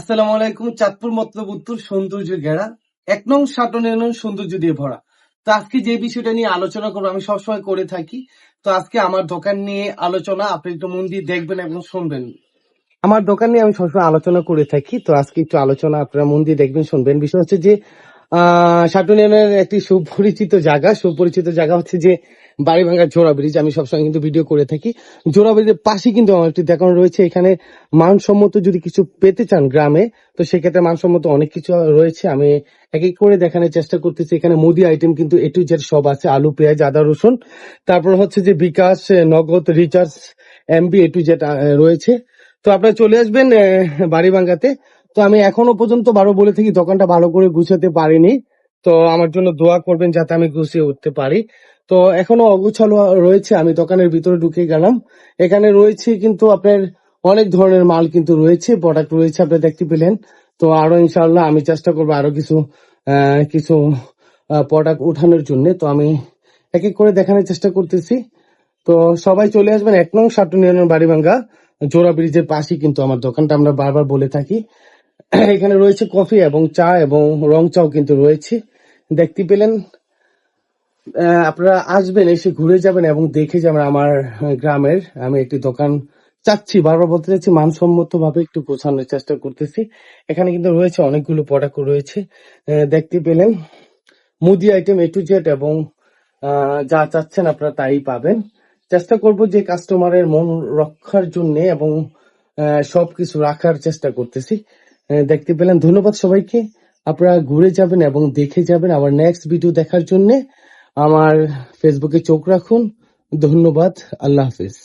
আসসালামু আলাইকুম। চাঁদপুর মতলব উত্তর সৌন্দর্য ঘেরা ১ নং ৭ নং সৌন্দর্য দিয়ে ভরা। তো আজকে যে বিষয়টা নিয়ে আলোচনা করবো, আমি সবসময় করে থাকি। তো আজকে আমার দোকান নিয়ে আলোচনা, আপনি একটু মন দিয়ে দেখবেন এবং শুনবেন। আমার দোকান নিয়ে আমি সবসময় আলোচনা করে থাকি। তো আজকে একটু আলোচনা আপনারা মন দিয়ে দেখবেন, শুনবেন। বিষয় হচ্ছে যে সাটুনিয়ানের একটি সুপরিচিত জায়গা হচ্ছে যে বাড়িভাঙ্গা জোড়া ব্রিজ। আমি সবসময় কিন্তু ভিডিও করে থাকি। জোড়া ব্রিজের পাশে কিন্তু আমার একটি দোকান রয়েছে। এখানে মানসম্মত যদি কিছু পেতে চান গ্রামে, তো সেক্ষেত্রে মানসম্মত অনেক কিছু রয়েছে। আমি এক এক করে দেখানোর চেষ্টা করতেছি। এখানে মুদি আইটেম কিন্তু A to Z সব আছে, আলু, পেঁয়াজ, আদা, রসুন। তারপর হচ্ছে যে বিকাশ, নগদ, recharge, MB A to Z রয়েছে। তো আপনারা চলে আসবেন বাড়িভাঙ্গাতে। তো আমি এখনো পর্যন্ত বলে থাকি দোকানটা ভালো করে গুছাতে পারিনি। তো আমার জন্য দোয়া করবেন যাতে আমি গুছিয়ে উঠতে পারি। তো এখনো অগুছালো রয়েছে। আমি দোকানের ভিতরে ঢুকে গেলাম। এখানে রয়েছে কিন্তু আপনার অনেক ধরনের মাল কিন্তু রয়েছে, প্রোডাক্ট রয়েছে, আপনি দেখতে পেলেন। তো আরো ইনশাআল্লাহ আমি চেষ্টা করবো আরো কিছু প্রোডাক্ট উঠানোর জন্য। তো আমি এক এক করে দেখানোর চেষ্টা করতেছি। তো সবাই চলে আসবেন ১ নং সাটুনিয়ানের বাড়িভাঙ্গা জোড়া ব্রিজের পাশেই কিন্তু আমার দোকানটা, আমরা বারবার বলে থাকি। এখানে রয়েছে কফি এবং চা এবং রং চাও কিন্তু রয়েছে, দেখতে পেলেন। আপনারা আসবেন, এসে ঘুরে যাবেন এবং দেখে যাবেন আমার গ্রামের আমি একটি দোকান চাচ্ছি, বারবার বলতে চাচ্ছি, মানসম্মত ভাবে একটু গোছানোর চেষ্টা করতেছি। এখানে কিন্তু রয়েছে অনেকগুলো প্রোডাক্ট রয়েছে, দেখতে পেলেন। মুদি আইটেম A to Z এবং যা চাচ্ছেন আপনারা তাই পাবেন। চেষ্টা করব যে কাস্টমারের মন রক্ষার জন্য এবং সবকিছু রাখার চেষ্টা করতেছি। দেখতে পেলেন। ধন্যবাদ সবাইকে। আপনারা ঘুরে যাবেন এবং দেখে যাবেন। আমার নেক্সট ভিডিও দেখার জন্য আমার ফেসবুকে চোখ রাখুন। ধন্যবাদ। আল্লাহ হাফিজ।